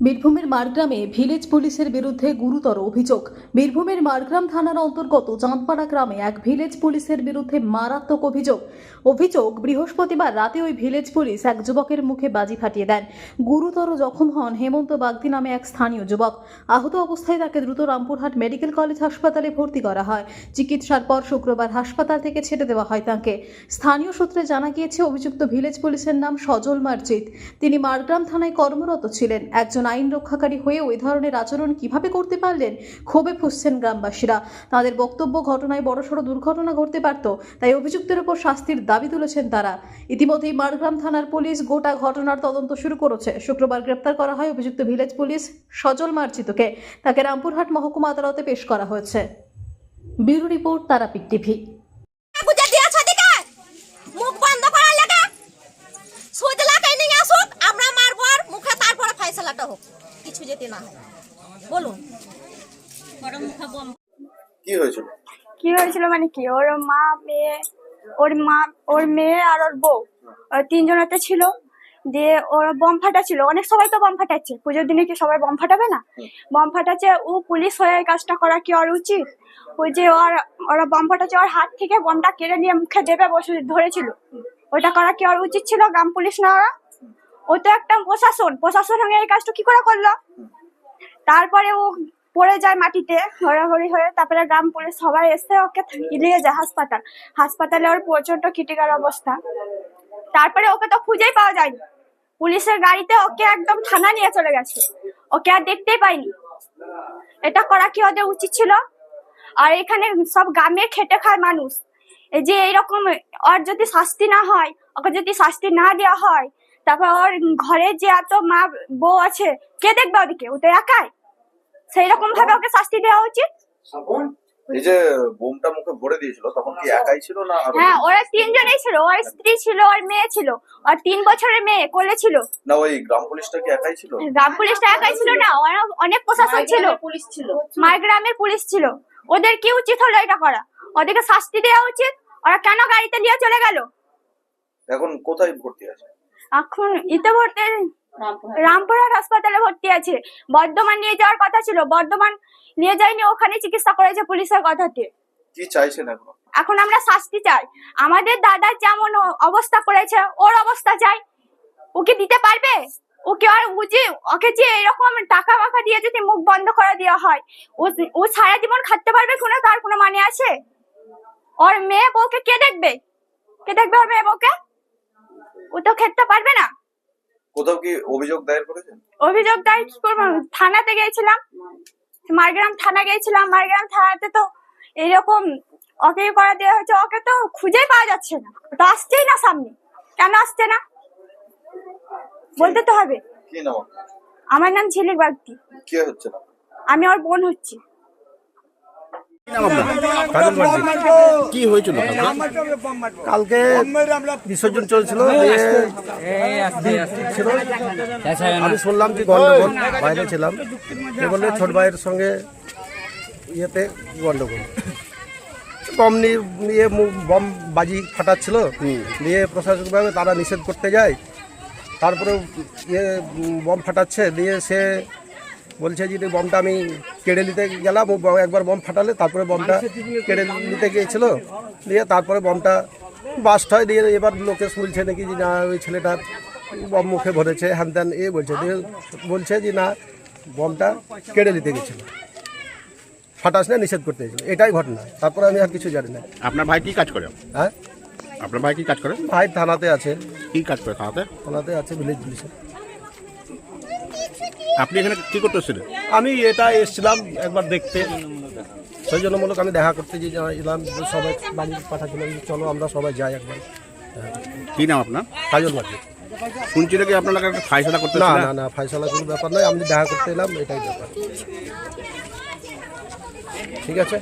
বীরভূমের মারগ্রামে ভিলেজ পুলিশের বিরুদ্ধে গুরুতর অভিযোগ। বীরভূমের মারগ্রাম থানার অন্তর্গত চাঁদপাড়া গ্রামে এক ভিলেজ পুলিশের বিরুদ্ধে মারাত্মক অভিযোগ বৃহস্পতিবার রাতে ওই ভিলেজ পুলিশ এক যুবকের মুখে বাজি ফাটিয়ে দেন। গুরুতর জখম হন হেমন্ত বাগদি নামে এক স্থানীয় যুবক। আহত অবস্থায় তাকে দ্রুত রামপুরহাট মেডিকেল কলেজ হাসপাতালে ভর্তি করা হয়। চিকিৎসার পর শুক্রবার হাসপাতাল থেকে ছেড়ে দেওয়া হয় তাকে। স্থানীয় সূত্রে জানা গিয়েছে, অভিযুক্ত ভিলেজ পুলিশের নাম সজল মার্জিত। তিনি মারগ্রাম থানায় কর্মরত ছিলেন। একজন আইন রক্ষাকারী হয়ে ওই ধরনের আচরণ কিভাবে করতে পারলেন, ক্ষোভে ফুঁসছেন গ্রামবাসীরা। তাদের বক্তব্য, ঘটনায় বড়সড় দুর্ঘটনা ঘটতে পারত, তাই অভিযুক্তের উপর শাস্তির দাবি তুলেছেন তারা। ইতিমধ্যেই মারগ্রাম থানার পুলিশ গোটা ঘটনার তদন্ত শুরু করেছে। শুক্রবার গ্রেপ্তার করা হয় অভিযুক্ত ভিলেজ পুলিশ সজল মার্জিতকে। তাকে রামপুরহাট মহকুমা আদালতে পেশ করা হয়েছে। Bureau report, Tarapith TV. কিছু যেতে না হয় বলুন। কি হয়েছিল মানে কি, ওর মেয়ে আর ওর বউ তিনজনেতে ছিল। দিয়ে ওরা বম ফাটাচ্ছিল। অনেক সবাই তো বম ফাটাচ্ছে, পুজোর দিনে কি সবাই বম ফাটাবে না? বম ফাটাচ্ছে। ও পুলিশ হয়ে এই কাজটা করা কি ওর উচিত? ওই যে ওরা বম ফাটাচ্ছে, ওর হাত থেকে বমটা কেড়ে নিয়ে মুখে দেবে বসে ধরেছিল। ওইটা করা কি ওর উচিত ছিল? গ্রাম পুলিশ না ওরা? ও তো একটা প্রশাসন হয়ে এই কাজটা কি করে করলো? তারপরে ও পড়ে যায় মাটিতে হড়াহড়ি হয়ে। তারপরে গ্রাম পুলিশ সবাই এসে ওকে নিয়ে যায় হাসপাতালে। ওর প্রচন্ড ক্রিটিক্যাল অবস্থা। তারপরে ওকে তো খুঁজেই পাওয়া যায়নি। পুলিশের গাড়িতে ওকে একদম থানা নিয়ে চলে গেছে, ওকে আর দেখতেই পাইনি। এটা করা কি ওদের উচিত ছিল? আর এখানে সব গ্রামে খেটে খায় মানুষ। এই যে এইরকম ওর যদি শাস্তি না হয়, ওকে যদি শাস্তি না দেওয়া হয়, তারপর ওর ঘরে যে এত মা বউ আছে, কে দেখবে ওদিকে? ও তো একাই। সেই রকম ভাবে ওকে শাস্তি দেওয়া উচিত। এই যে বোমটা মুখে ভরে দিয়েছিল, তখন কি একাই ছিল না? হ্যাঁ, ওরা তিনজনেই ছিল। ওর স্ত্রী ছিল, ওর মেয়ে ছিল, আর 3 বছরের মেয়ে কোলে ছিল। না, ওই গ্রাম পুলিশটা কি একাই ছিল? গ্রাম পুলিশটা একাই ছিল না, ওরা অনেক প্রশাসন ছিল, পুলিশ ছিল, মারগ্রামের পুলিশ ছিল। ওদের কি উচিত হলো এটা করা? ওদেরকে শাস্তি দেওয়া উচিত। ওরা কেন গাড়িতে নিয়ে চলে গেল? এখন কোথায় ভর্তি আছে? এখন ভর্তি রামপুরহাট হাসপাতালে ভর্তি আছে। বর্ধমান নিয়ে যাওয়ার কথা ছিল, বর্ধমান নিয়ে যায়নি, ওখানে চিকিৎসা করেছে পুলিশের কথাতে। কি চাইছেন এখন? এখন আমরা শাস্তি চাই। আমাদের দাদা যেমন অবস্থা করেছে, ওর অবস্থা চাই। ওকে দিতে পারবে? ওকে আর ওকে যে এরকম টাকা মাখা দিয়ে যদি মুখ বন্ধ করে দেওয়া হয়, ও সারা জীবন খাটতে পারবে কোনো? তার কোনো মানে আছে? ওর মেয়ে বউকে কে দেখবে? ওর মেয়ে বউকে? ও তো খেতে পারবে না। কোথাও কি অভিযোগ দায়ের করেছেন? অভিযোগ দায়ের কি করবো? থানাতে গেছিলাম, মারগ্রাম থানা গেছিলাম। মারগ্রাম থানাতে তো এরকম ওকে করা দেওয়া হয়েছে। ওকে তো খুঁজেই পাওয়া যাচ্ছে না, তো আসছেই না সামনে। কেন আসছে না বলতে তো হবে। কি নাম? আমার নাম ঝিলিক বাগদি। কে হচ্ছে না? আমি ওর বোন হচ্ছি। কি হয়েছিল কালকে? বিসর্জন চলছিল, আমি শুনলাম কি গন্ডগোল, বাইরে ছিলাম। বললে ছোট ভাইয়ের সঙ্গে ইয়েতে গন্ডগোল, বম নিয়ে বম বাজি ফাটাচ্ছিল। দিয়ে প্রশাসনিকভাবে তারা নিষেধ করতে যায়। তারপরে বম ফাটাচ্ছে, দিয়ে সে বলছে যে বমটা আমি কেড়ে নিতে গেলাম। একবার বম ফাটালে তারপরে বমটা কেড়ে নিতে গিয়েছিল। দিয়ে তারপরে বমটা বাস্ট হয়। দিয়ে এবার লোকে শুনছে নাকি যে না, ওই ছেলেটার বম মুখে ভরেছে, হ্যান ত্যান বলছে। দিয়ে বলছে যে না, বমটা কেড়ে নিতে গেছিল, ফাটাস না, নিষেধ করতে গেছিল। এটাই ঘটনা। তারপরে আমি আর কিছু জানি না। আপনার ভাই কি কাজ করে? হ্যাঁ, আপনার ভাই কি কাজ করে? ভাই থানাতে আছে। কি কাজ করে থানাতে আছে, ভিলেজ পুলিশে। আপনি এখানে কি করতে এসেছিলেন? আমি এটা এসেছিলাম একবার দেখতে, সেই জন্য মূলক আমি দেখা করতে যে এলাম। সবাই বাড়ি পাঠাচ্ছিলাম, চলো আমরা সবাই যাই একবার। কি নাম আপনার? কাজল মার্কেট। শুনছিল কি আপনার একটা ফাইসলা করতে? না না না, ফাইসলা কোনো ব্যাপার নয়, আমি দেখা করতে এলাম, এটাই ব্যাপার। ঠিক আছে।